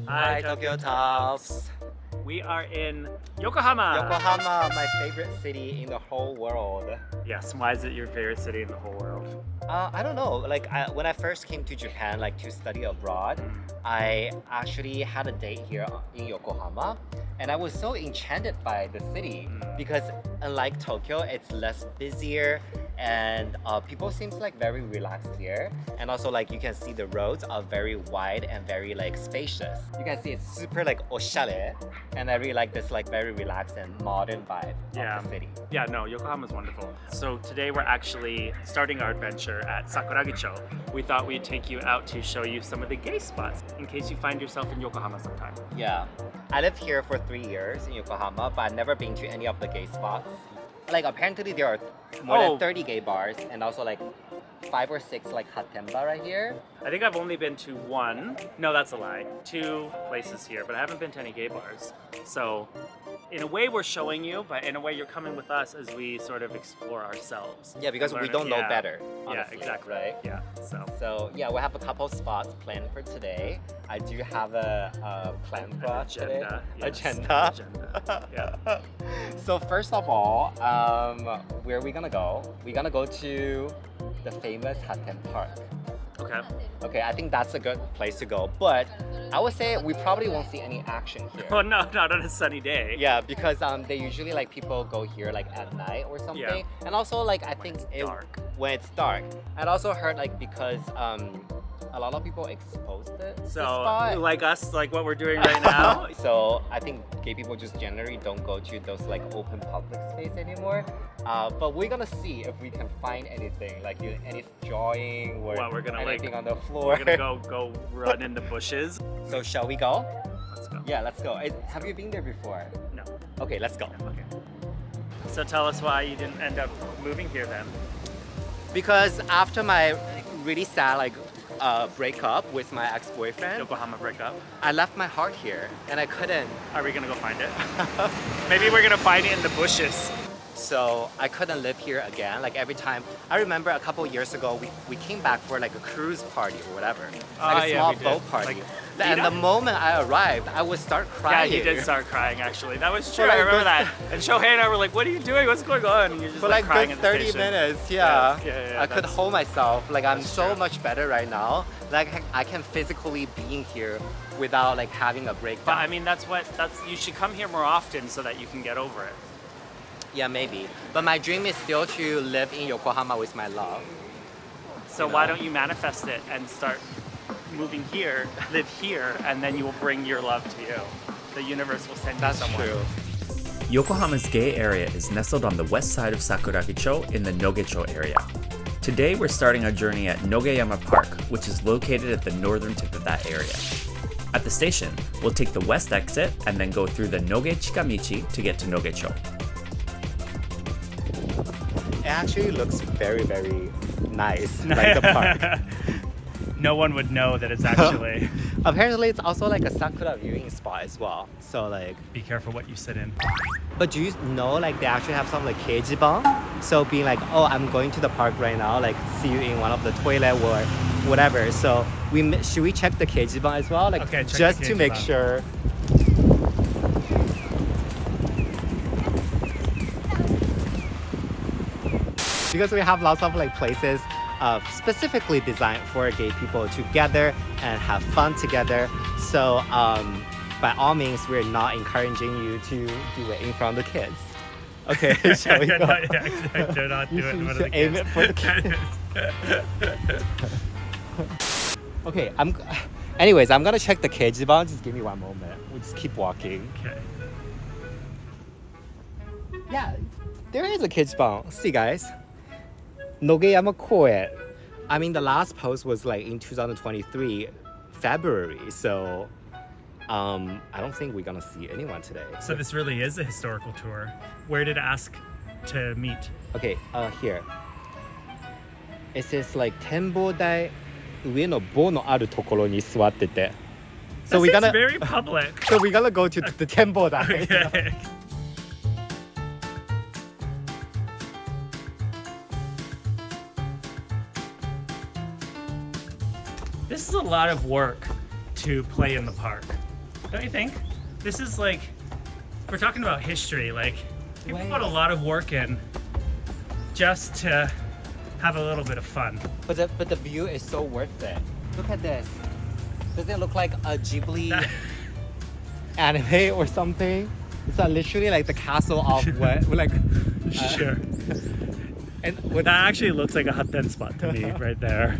Hi, Tokyo Tops. We are in Yokohama. Yokohama, my favorite city in the whole world. Yes, why is it your favorite city in the whole world? I don't know. When I first came to Japan, to study abroad, I actually had a date here in Yokohama, and I was so enchanted by the city because unlike Tokyo, it's less busier, and people seems very relaxed here. And also you can see the roads are very wide and very spacious. You can see it's super oshare, and I really like this very relaxed and modern vibe of the city. Yeah, no, Yokohama's wonderful. So today we're actually starting our adventure at Sakuragicho. We thought we'd take you out to show you some of the gay spots in case you find yourself in Yokohama sometime. Yeah, I lived here for 3 years in Yokohama, but I've never been to any of the gay spots. Apparently there are more than 30 gay bars, and also 5 or 6 hatemba right here. I think I've only been to one. No, that's a lie. 2 places here, but I haven't been to any gay bars. So in a way we're showing you, but in a way you're coming with us as we sort of explore ourselves. Yeah, because we don't know better, honestly. Yeah, exactly. Right? Yeah, So yeah, we have a couple spots planned for today. I do have a plan for us today. Agenda. Yeah. So first of all, where are we gonna go? We're gonna go to the famous Hatem Park. Okay, I think that's a good place to go, but I would say we probably won't see any action here. Oh no, not on a sunny day. Yeah, because they usually people go here at night or something. Yeah. And also I think when it's dark. I'd also heard because a lot of people exposed the spot. Like us, like what we're doing right now. So I think gay people just generally don't go to those open public space anymore. But we're gonna see if we can find anything any drawing or we're gonna anything on the floor. We're gonna go run in the bushes. So shall we go? Let's go. Yeah, let's go. Have you been there before? No. Okay, let's go. Okay. So tell us why you didn't end up moving here then. Because after my really sad breakup with my ex-boyfriend, Yokohama breakup. I left my heart here and I couldn't. Are we gonna go find it? Maybe we're gonna find it in the bushes. So I couldn't live here again. Every time, I remember a couple years ago, we came back for a cruise party or whatever, a small boat party. And the moment I arrived, I would start crying. Yeah, you did start crying actually. That was true. I remember that. And Shohei and I were like, "What are you doing? What's going on?" And you're just for crying good at the 30 station. minutes. Yeah. Yeah, I could hold myself. I'm so true. much better right now. I can physically be here without having a breakdown. But I mean, you should come here more often so that you can get over it. Yeah, maybe. But my dream is still to live in Yokohama with my love. So why don't you manifest it and start moving here, live here, and then you will bring your love to you. The universe will send you somewhere. True. Yokohama's gay area is nestled on the west side of Sakuragicho in the Nogeicho area. Today we're starting our journey at Nogeyama Park, which is located at the northern tip of that area. At the station, we'll take the west exit and then go through the Noge Chikamichi to get to Nogeicho. It actually looks very, very nice, the park. No one would know that it's actually... Apparently, it's also a sakura viewing spot as well. So Be careful what you sit in. But do you know they actually have some keijiban? So being oh, I'm going to the park right now, see you in one of the toilet or whatever. So should we check the keijiban as well? Okay, just to make sure. Because we have lots of places specifically designed for gay people to gather and have fun together. So by all means, we're not encouraging you to do it in front of the kids. Okay, shall we go? Do not do it in front of the kids. Aim it for the kids. Okay, anyways, I'm gonna check the keijiban. Just give me one moment. We'll just keep walking. Okay. Yeah, there is a keijiban. See, guys. Nogeyama Koen. I mean, the last post was in 2023, February. So, I don't think we're gonna see anyone today. So this really is a historical tour. Where did it ask to meet? Okay, here. It says 展望台上の棒のあるところに座ってて. So we're gonna very public. So we're gonna go to the 展望台. Okay. This is a lot of work to play in the park. Don't you think? This is like, we're talking about history. Like, people Wait. put a lot of work in just to have a little bit of fun. But the view is so worth it. Look at this. Does it look like a Ghibli anime or something? It's literally like the castle of what? Like, Sure. and That actually looks like a Hatten spot to me right there.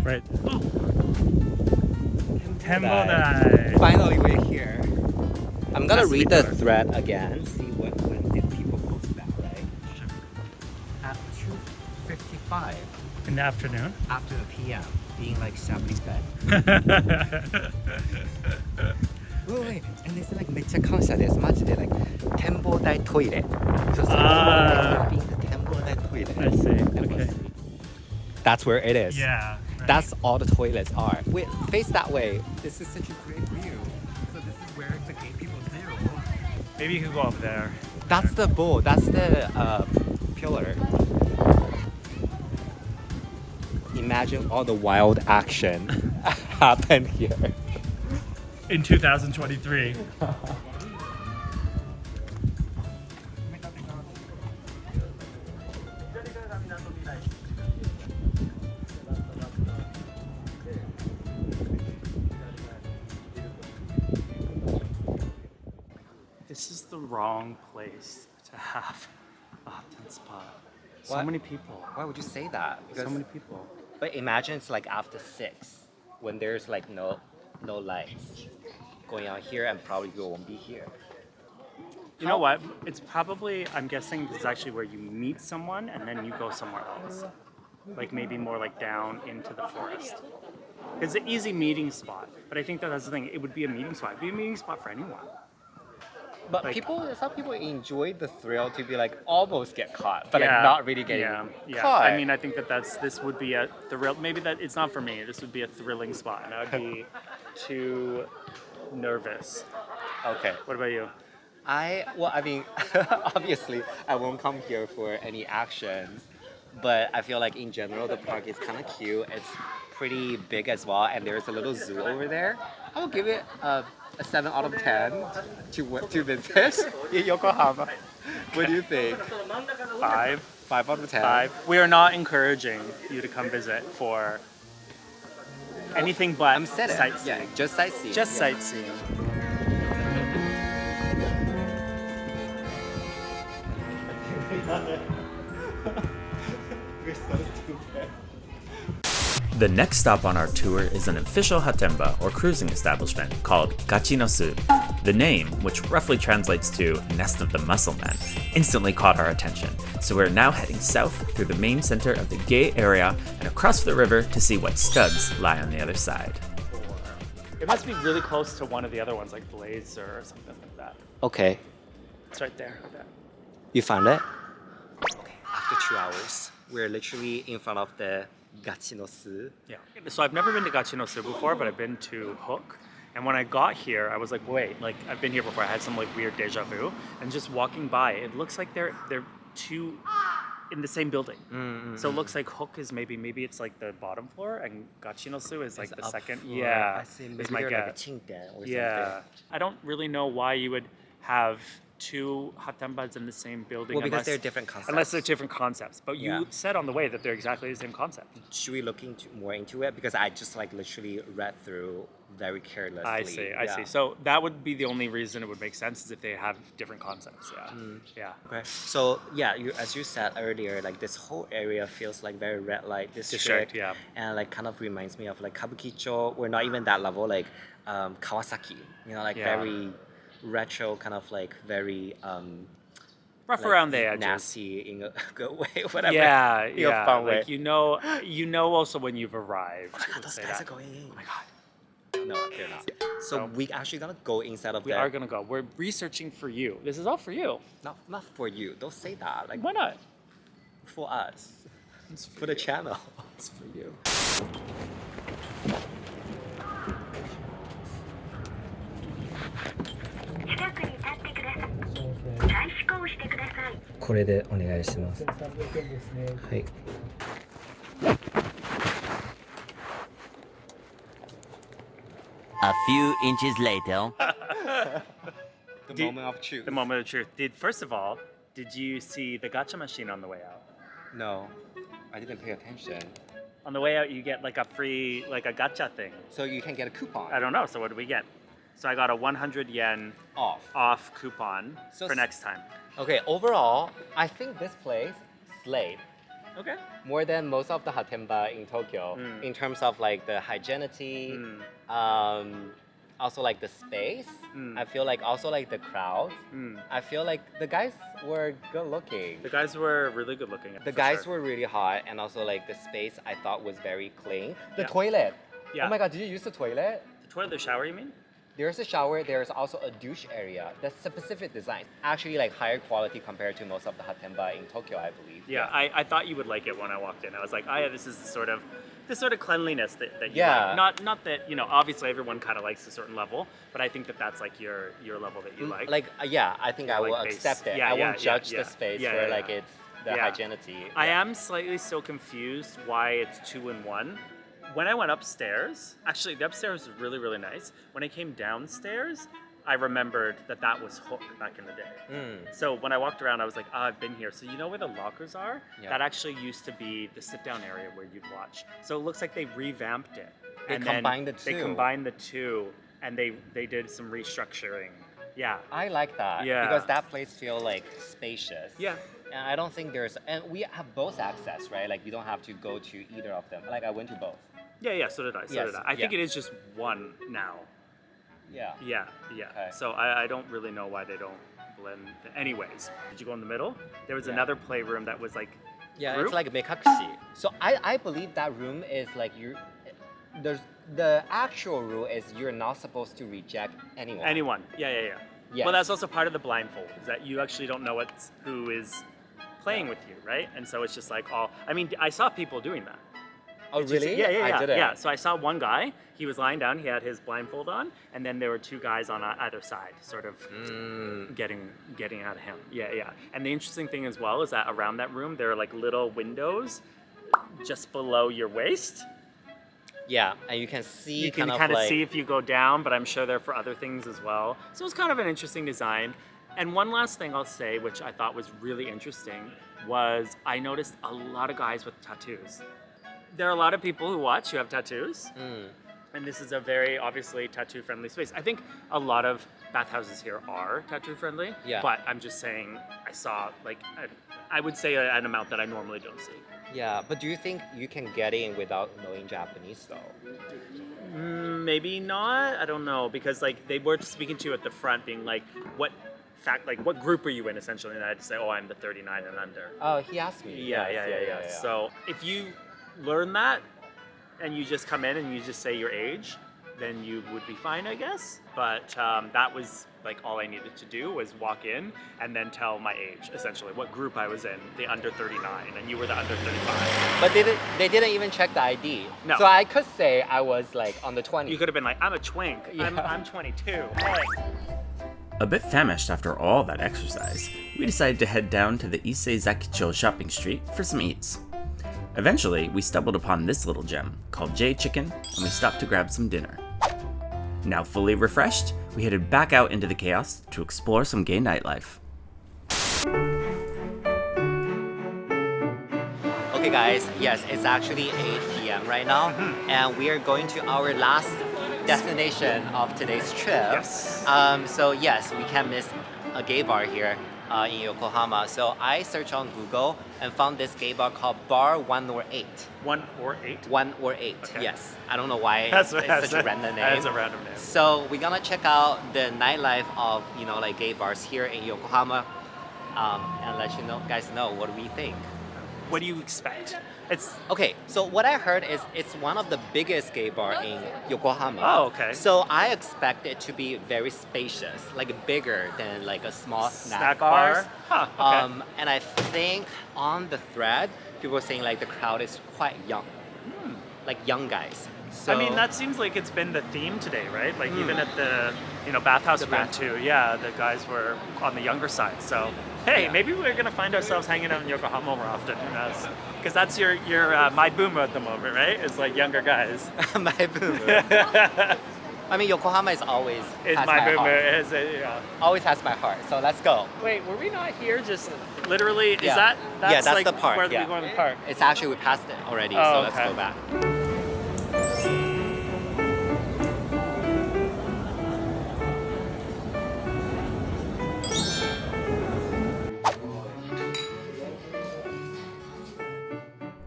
Right. Oh. Tembodai. Finally, we're here. I'm gonna Has to be read the better. thread again. See when did people post that, right? At 2:55 In the afternoon. after the PM, being like shabbily fed. Wait, and it's like めっちゃ感謝です。マジで like 展望台トイレ。So Ah. being the 展望台トイレ. I see. Okay. That's where it is. Yeah. Right. That's all the toilets are. Wait, face that way. This is such a great view. So this is where the gay people do. Maybe you could go up there. That's the bowl. That's the pillar. Imagine all the wild action happened here. In 2023. This is the wrong place to have a hot tub spa. So What? many people. Why would you say that? So many people. But imagine it's like after 6 when there's like no lights going on here, and probably you won't be here. You know what? It's probably, I'm guessing this is actually where you meet someone and then you go somewhere else. Like maybe more like down into the forest. It's an easy meeting spot, but I think that's the thing. It would be a meeting spot. It'd be a meeting spot for anyone. But Like- some people enjoy the thrill to be like almost get caught, but like not really getting caught. I mean, I think this would be a thrill. Maybe that it's not for me. This would be a thrilling spot, and I would be too nervous. Okay. What about you? I mean, obviously, I won't come here for any actions, but I feel like in general the park is kind of cute. It's pretty big as well, and there's a little zoo over there. I will give it a 7 out of 10 to visit in Yokohama. What do you think? 5. 5 out of 10. 5. We are not encouraging you to come visit for anything but I'm set it. sightseeing. Yeah, just sightseeing. Just Yeah. sightseeing. We're so stupid. The next stop on our tour is an official hatenba or cruising establishment called Gachi no Su. The name, which roughly translates to Nest of the Muscle Men, instantly caught our attention, so we're now heading south through the main center of the gay area and across the river to see what studs lie on the other side. It must be really close to one of the other ones, like Blaze or something like that. Okay, It's right there. I bet. you found it? Okay, after 2 hours, we're literally in front of the Gachi no Su. Yeah. So I've never been to Gachi no Su before, but I've been to Hook. And when I got here, I was like, wait, like I've been here before. I had some like weird deja vu. And just walking by, it looks like they're two in the same building. So it looks like Hook is maybe it's like the bottom floor, and Gachi no Su is like It's the up second. floor. Yeah, I see. is Maybe my they're like a guess. chinten or Yeah, something. I don't really know why you would have two hatenbas in the same building. Well, because unless, they're different concepts. Unless they're different concepts. But you Yeah. said on the way that they're exactly the same concept. Should we look more into it? Because I just like literally read through very carelessly. I see. Yeah. So that would be the only reason it would make sense is if they have different concepts. Yeah. Yeah. Okay. So yeah, as you said earlier, like this whole area feels like very red light district. Yeah. And like kind of reminds me of like Kabukicho. We're not even that level, like Kawasaki. You know, like Yeah. very retro, kind of like very Rough like, around the edges. nasty in a good way, whatever. Yeah. In a Yeah. fun way. Like you know also when you've arrived. Oh my god, Let's those say guys that. are going in. Oh my god. No, they're not. So So- we actually gonna go inside of We are gonna go. We're researching for you. This is all for you. not for you. Don't say that. Like Why not? for us, It's for the channel. It's for you. 近くに立ってください。再試行してください。これでお願いします。 1300円ですね。はい。A Few inches later. The Did- moment of truth. The moment of truth. First of all, did you see the gacha machine on the way out? No, I didn't pay attention. On the way out, you get like a free, like a gacha thing. So you can get a coupon. I don't know. So what did we get? So I got a 100 yen off. coupon So for next time. Okay, overall, I think this place slayed Okay. more than most of the hatemba in Tokyo Mm. in terms of like the hygienity, Mm. also like the space. Mm. I feel like also like the crowd. Mm. I feel like the guys were good looking. The guys were really good looking. The guys were really hot, and also like the space I thought was very clean. The Yeah. toilet. Yeah. Oh my god, did you use the toilet? The toilet, the shower, you mean? There's a shower, there's also a douche area. That's specific design. Actually like higher quality compared to most of the hatemba in Tokyo, I believe. Yeah, I thought you would like it when I walked in. I was like, oh yeah, this is the sort of cleanliness that you Yeah. like. Not that, obviously everyone kind of likes a certain level, but I think that that's like your level that you like. Yeah, I think I will like base. accept it. Yeah, I yeah, won't yeah, judge yeah. the space Yeah, where yeah, like yeah. it's the Yeah. hygienity. I Yeah. am slightly still confused why it's 2-in-1. When I went upstairs, actually the upstairs was really, really nice. When I came downstairs, I remembered that was Hook back in the day. Mm. So when I walked around, I was like, I've been here. So you know where the lockers are? Yeah. That actually used to be the sit-down area where you'd watch. So it looks like they revamped it. They And then combined the two. They combined the two, and they did some restructuring. Yeah. I like that Yeah. because that place feel like spacious. Yeah. And I don't think and we have both access, right? Like you don't have to go to either of them. Like I went to both. Yeah, so did I. Yes, I think yeah. it is just one now. Yeah. Yeah. Okay. So I don't really know why they don't blend. Anyways, did you go in the middle? There was Yeah. another playroom that was like Yeah, group? it's like mekakushi. So I believe that room is like there's the actual rule is you're not supposed to reject anyone. anyone. Yeah. Yes. Well, that's also part of the blindfold, is that you actually don't know who is playing Yeah. with you, right? And so it's just like I saw people doing that. Oh Did you see- really? Yeah. I didn't. Yeah, so I saw one guy, he was lying down, he had his blindfold on, and then there were two guys on either side, sort of getting at him. Yeah. And the interesting thing as well is that around that room, there are like little windows just below your waist. Yeah, and you can see You can kind of like, see if you go down, but I'm sure they're for other things as well. So it's kind of an interesting design. And one last thing I'll say, which I thought was really interesting, was I noticed a lot of guys with tattoos. There are a lot of people who watch who have tattoos, and this is a very obviously tattoo-friendly space. I think a lot of bathhouses here are tattoo-friendly, Yeah. but I'm just saying I saw I would say an amount that I normally don't see. Yeah, but do you think you can get in without knowing Japanese though? Maybe not. I don't know, because like they were speaking to you at the front, being like, what group are you in essentially? And I had to say, oh, I'm the 39 and under. Oh, he asked me. Yeah. So if you learn that and you just come in and you just say your age, then you would be fine, I guess. But that was like all I needed to do was walk in and then tell my age, essentially, what group I was in, the under 39, and you were the under 35. But they didn't even check the ID. No. So I could say I was like on the 20. You could have been like, I'm a twink. Yeah. I'm 22. Hey. A bit famished after all that exercise, we decided to head down to the Issei Zakicho shopping street for some eats. Eventually, we stumbled upon this little gem called J Chicken, and we stopped to grab some dinner. Now fully refreshed, we headed back out into the chaos to explore some gay nightlife. Okay guys, yes, it's actually 8 p.m. right now, and we are going to our last destination of today's trip. Yes. So yes, we can't miss a gay bar here in Yokohama. So I searched on Google and found this gay bar called Bar 108. 1 or 8? 1 or 8, Okay. yes. I don't know why it's such a random name. That's a random name. So we're gonna check out the nightlife of like gay bars here in Yokohama, and let you guys know what we think. What do you expect? It's Okay, so what I heard is it's one of the biggest gay bar in Yokohama. Oh, okay. So I expect it to be very spacious, like bigger than like a small snack bars? bar. Huh, okay. And I think on the thread, people are saying like the crowd is quite young, like young guys. So I mean, that seems like it's been the theme today, right? Like even at the bathhouse we went to, yeah, the guys were on the younger side. So hey, Yeah. maybe we're gonna find ourselves hanging out in Yokohama more often. Who knows? Because that's your my boomer at the moment, right? It's like younger guys. my boomer. I mean, Yokohama is always Is has my my movement. heart. Yeah. Always has my heart. So let's go. Wait, were we not here? Just literally? Is Yeah. that's that's like the park. where yeah. we go in the park? It's actually we passed it already. Oh, so let's okay. go back.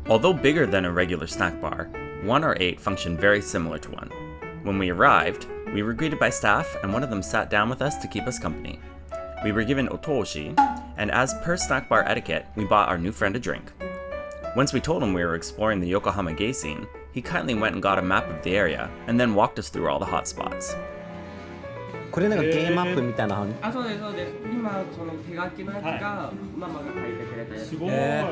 Although bigger than a regular snack bar, 108 functioned very similar to one. When we arrived, we were greeted by staff and one of them sat down with us to keep us company. We were given otoshi, and as per snack bar etiquette, we bought our new friend a drink. Once we told him we were exploring the Yokohama gay scene, he kindly went and got a map of the area and then walked us through all the hot spots. これなんかゲームマップみたいな感じ。あ、そうですそうです。今その手書きのやつがママが書いてくれたやつ。すごい、やっ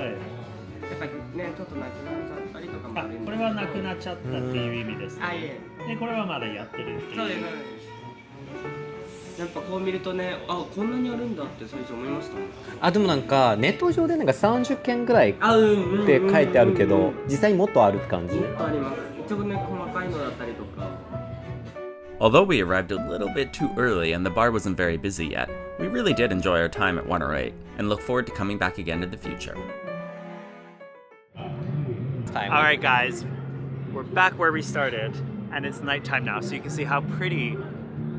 ぱりねちょっとなくなっちゃったりとかもあるんで。これはなくなっちゃったっていう意味ですね。あ、いえ。でこれはまだやってるっていう。そうですそうです。やっぱこう見るとね、あ、こんなにあるんだって最初思いました。あ、でもなんかネット上でなんか30件ぐらいっあ、うんて書いてあるけど、実際にもっとあるって感じ。もっとあります。一応ね細かいのだったりとか。Although we arrived a little bit too early and the bar wasn't very busy yet, we really did enjoy our time at 108 and look forward to coming back again in the future. All right, guys, we're back where we started, and it's nighttime now, so you can see how pretty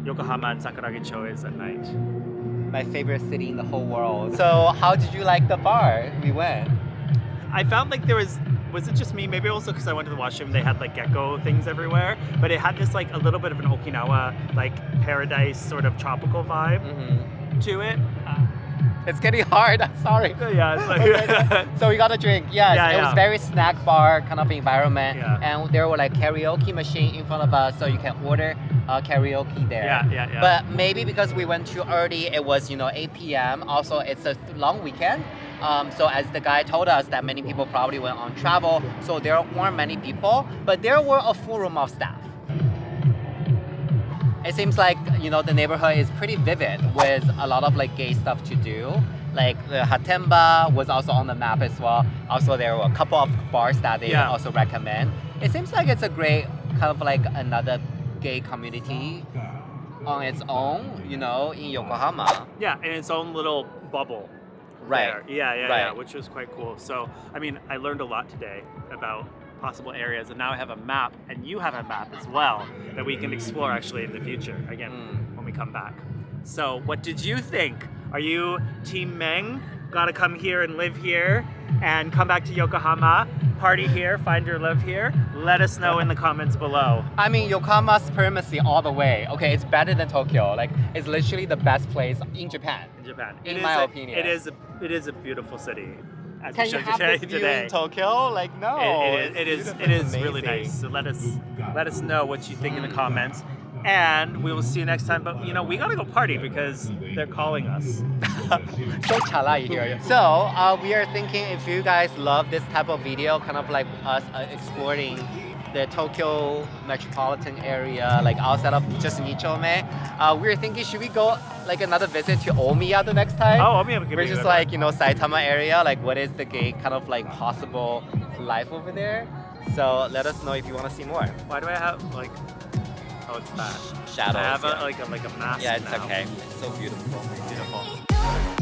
Yokohama and Sakuragi-cho is at night. My favorite city in the whole world. So how did you like the bar we went? I found like there was it just me? Maybe also because I went to the washroom, they had like gecko things everywhere, but it had this like a little bit of an Okinawa like paradise sort of tropical vibe to it. It's getting hard. I'm sorry. Yeah, it's like Okay, so we got a drink. Yes, Yeah, it was yeah. very snack bar kind of environment, Yeah. and there were like karaoke machine in front of us, so you can order karaoke there. Yeah. But maybe because we went too early, it was 8 p.m. Also, it's a long weekend. So as the guy told us that many people probably went on travel, so there weren't many people, but there were a full room of staff. It seems like the neighborhood is pretty vivid with a lot of like gay stuff to do. Like the Hatemba was also on the map as well. Also, there were a couple of bars that they also recommend. It seems like it's a great kind of like another gay community on its own, in Yokohama. Yeah, in its own little bubble. Right. There. Yeah, Right. which was quite cool. So, I mean, I learned a lot today about possible areas, and now I have a map, and you have a map as well that we can explore actually in the future, again, when we come back. So, what did you think? Are you Team Meng? Gotta come here and live here, and come back to Yokohama, party here, find your love here? Let us know in the comments below. I mean, Yokohama supremacy all the way. Okay, it's better than Tokyo. Like, it's literally the best place in Japan. In Japan. In my opinion. It is a beautiful city. As Can we you showed have this view today. in Tokyo? Like, no. It is really nice. So let us know what you think in the comments, and we will see you next time. But we gotta go party because they're calling us. So chalai here. So we are thinking if you guys love this type of video, kind of like us exploring the Tokyo metropolitan area, like outside of just Nichome, we're thinking should we go like another visit to Omiya the next time? Oh, Omiya could be We're just good. like Saitama area, like what is the gay kind of like possible life over there? So let us know if you want to see more. Why do I have like? Oh, it's that. Shadows. I have yeah. like a mask. Yeah, it's now. okay. It's so beautiful. Beautiful.